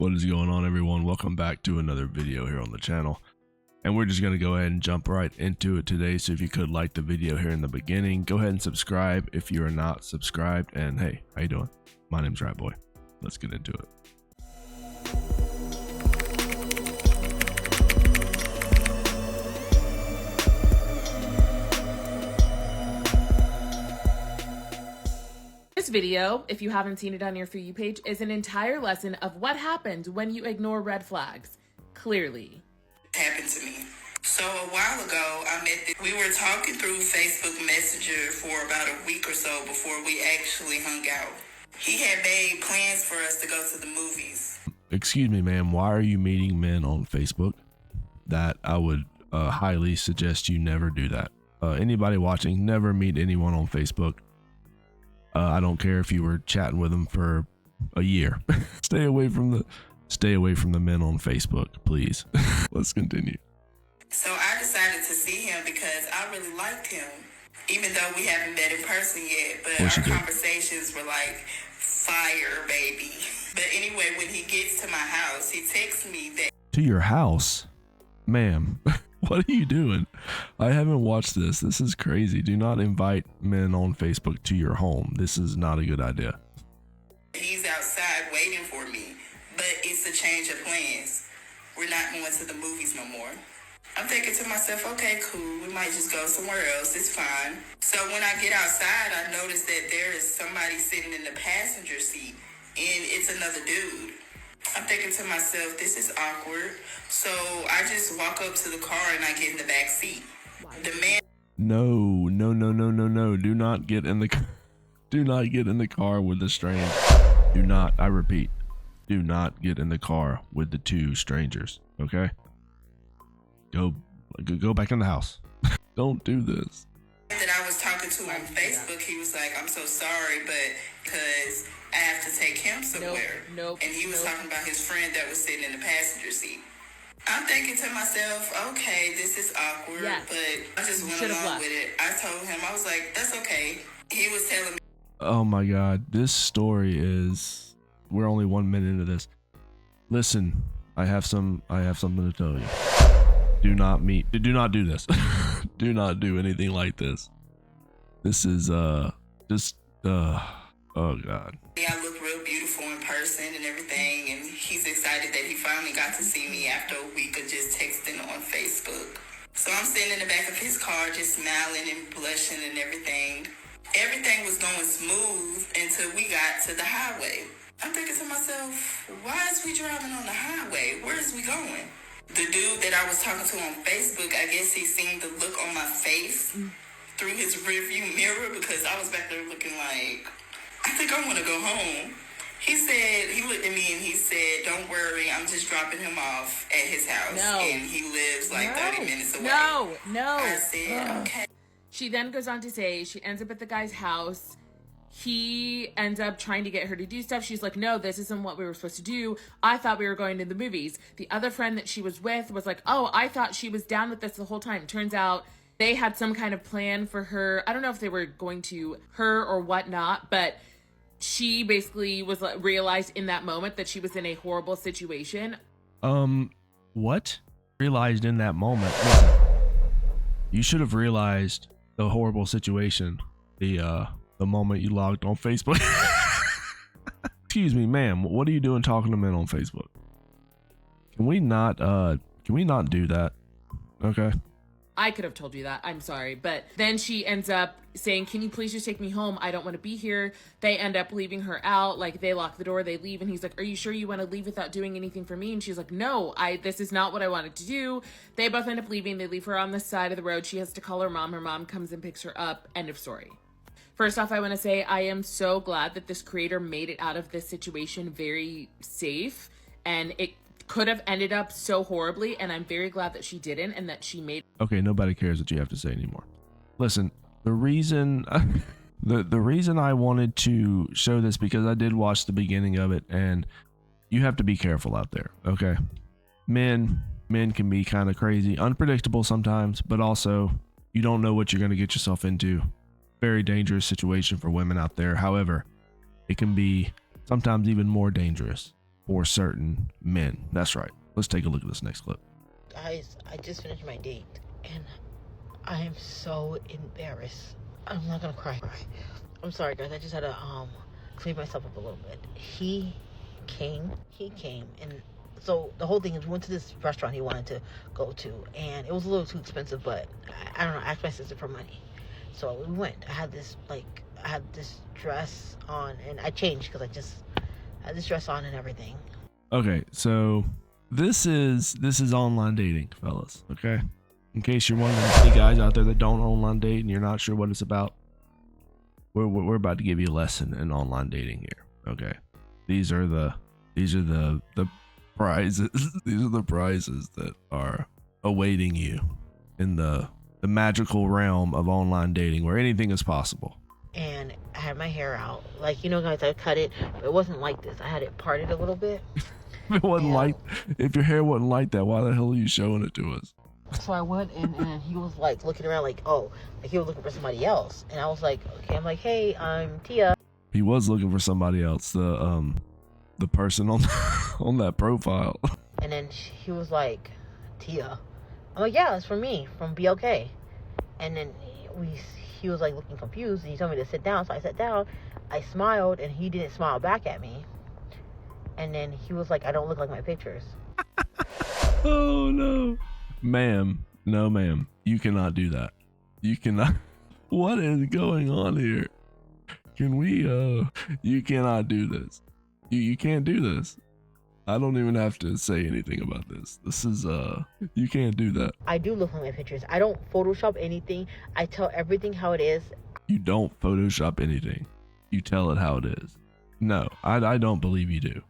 What is going on, everyone? Welcome back to another video here on the channel, and we're just going to go ahead and jump right into it today. So if you could like the video here in the beginning, go ahead and subscribe if you are not subscribed. And hey, how you doing? My name's Rat Boy. Let's get into it. This video, if you haven't seen it on your For You page, is an entire lesson of what happens when you ignore red flags. Clearly. Happened to me. So a while ago, we were talking through Facebook Messenger for about a week or so before we actually hung out. He had made plans for us to go to the movies. Excuse me, ma'am. Why are you meeting men on Facebook? That I would highly suggest you never do that. Anybody watching, never meet anyone on Facebook. I don't care if you were chatting with them for a year. Stay away from the men on Facebook, please. Let's continue. So I decided to see him because I really liked him, even though we haven't met in person yet. But our conversations were like fire, baby. But anyway, when he gets to my house, he texts me that. To your house? Ma'am, what are you doing? I haven't watched this. This is crazy. Do not invite men on Facebook to your home. This is not a good idea. He's outside waiting for me, but it's a change of plans. We're not going to the movies no more. I'm thinking to myself, okay, cool. We might just go somewhere else. It's fine. So when I get outside, I notice that there is somebody sitting in the passenger seat, and it's another dude. I'm thinking to myself, this is awkward. So I just walk up to the car and I get in the back seat. The man. No. Do not get in the car with the stranger. Do not, I repeat, do not get in the car with the two strangers. Okay? Go back in the house. Don't do this. That I was talking to on Facebook, he was like, I'm so sorry, but because I have to take him somewhere. And he was talking about his friend that was sitting in the passenger seat. I'm thinking to myself, okay, this is awkward, but I just went along with it. I told him, I was like, that's okay. He was telling me. Oh my God, this story is, we're only 1 minute into this. Listen, I have something to tell you. Do not do this. Do not do anything like this. This is oh God. I look real beautiful in person and everything, and he's excited that he finally got to see me after a week of just texting on Facebook. So I'm sitting in the back of his car just smiling and blushing and everything. Everything was going smooth until we got to the highway. I'm thinking to myself, why is we driving on the highway? Where is we going? The dude that I was talking to on Facebook, I guess he seen the look on my face through his rearview mirror, because I was back there looking like, I think I want to go home. He looked at me and he said, don't worry, I'm just dropping him off at his house. And he lives like 30 minutes away. I said, okay. She then goes on to say she ends up at the guy's house. He ends up trying to get her to do stuff. She's like, no, this isn't what we were supposed to do. I thought we were going to the movies. The other friend that she was with was like, oh, I thought she was down with this the whole time. Turns out they had some kind of plan for her. I don't know if they were going to her or whatnot, but she basically was realized in that moment that she was in a horrible situation. What? Realized in that moment? Listen, you should have realized the horrible situation the moment you logged on Facebook. Excuse me, ma'am. What are you doing talking to men on Facebook? Can we not do that? Okay. I could have told you that. I'm sorry. But then she ends up saying, can you please just take me home? I don't want to be here. They end up leaving her out. Like, they lock the door, they leave. And he's like, are you sure you want to leave without doing anything for me? And she's like, no, this is not what I wanted to do. They both end up leaving. They leave her on the side of the road. She has to call her mom. Her mom comes and picks her up. End of story. First off, I want to say I am so glad that this creator made it out of this situation very safe, and it could have ended up so horribly, and I'm very glad that she didn't and that she made. Okay, nobody cares what you have to say anymore. Listen, the reason the reason I wanted to show this, because I did watch the beginning of it, and you have to be careful out there. Okay, men can be kind of crazy, unpredictable sometimes, but also you don't know what you're going to get yourself into. Very dangerous situation for women out there. However, it can be sometimes even more dangerous for certain men. That's right. Let's take a look at this next clip. Guys, I just finished my date and I am so embarrassed. I'm not gonna cry. I'm sorry, guys. I just had to clean myself up a little bit. He came, and so the whole thing is we went to this restaurant he wanted to go to, and it was a little too expensive, but I don't know, I asked my sister for money. So we went. I had this dress on, and I changed because I had this dress on and everything. Okay, so this is online dating, fellas, okay? In case you're one of the many guys out there that don't online date and you're not sure what it's about, we're about to give you a lesson in online dating here, okay? These are the prizes. These are the prizes that are awaiting you in the magical realm of online dating where anything is possible. And I had my hair out. Like, you know, guys, I cut it, but it wasn't like this. I had it parted a little bit. If your hair wasn't like that, why the hell are you showing it to us? So I went in, and he was like looking around like, oh, like he was looking for somebody else. And I was like, okay, I'm like, hey, I'm Tia. He was looking for somebody else, the person on on that profile. And then he was like, Tia. I'm like, yeah, it's for me, from BLK. And then he was like looking confused, and he told me to sit down. So I sat down, I smiled, and he didn't smile back at me. And then he was like, I don't look like my pictures. Oh no. Ma'am, no ma'am, you cannot do that. You cannot. What is going on here? Can we you cannot do this. You can't do this. I don't even have to say anything about this. This is you can't do that. I do look like my pictures. I don't Photoshop anything. I tell everything how it is. You don't Photoshop anything. You tell it how it is. No, I don't believe you do.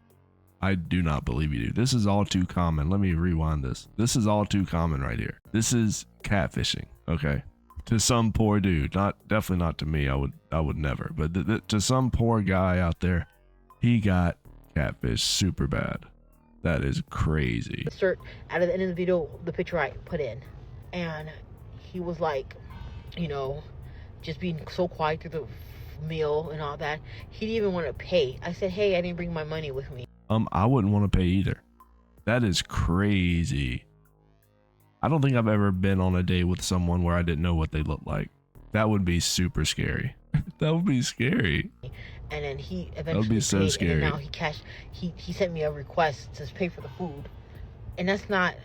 I do not believe you do. This is all too common. Let me rewind this. This is all too common right here. This is catfishing, okay? To some poor dude, definitely not to me. I would never. But to some poor guy out there, he got catfish super bad. That is crazy. Insert out of the end of the video the picture I put in, and he was like, you know, just being so quiet through the meal and all that. He didn't even want to pay. I said, hey, I didn't bring my money with me. I wouldn't want to pay either. That is crazy. I don't think I've ever been on a date with someone where I didn't know what they looked like. That would be super scary. That would be scary. And then he eventually that would be so paid, scary. And now he sent me a request to pay for the food. And that's not,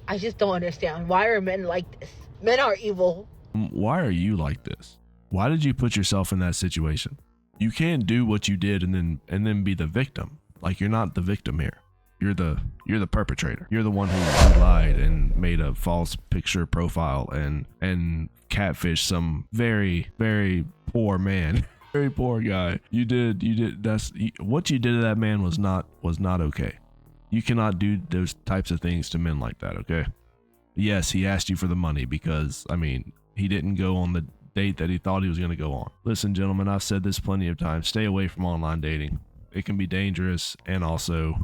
I just don't understand. Why are men like this? Men are evil. Why are you like this? Why did you put yourself in that situation? You can't do what you did and then be the victim. Like, you're not the victim here. You're the perpetrator. You're the one who lied and made a false picture profile and catfish some very, very poor man. Very poor guy. You did what you did to that man was not okay. You cannot do those types of things to men like that, okay? Yes, he asked you for the money because, I mean, he didn't go on the date that he thought he was going to go on. Listen, gentlemen, I've said this plenty of times. Stay away from online dating. It can be dangerous, and also,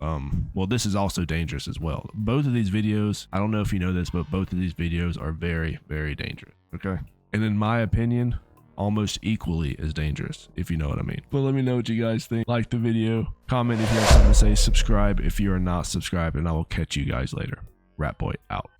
well, this is also dangerous as well. Both of these videos, I don't know if you know this, but both of these videos are very, very dangerous, okay? And in my opinion, almost equally as dangerous, if you know what I mean. But let me know what you guys think. Like the video, comment if you have something to say, subscribe if you are not subscribed, and I will catch you guys later. Rat Boy out.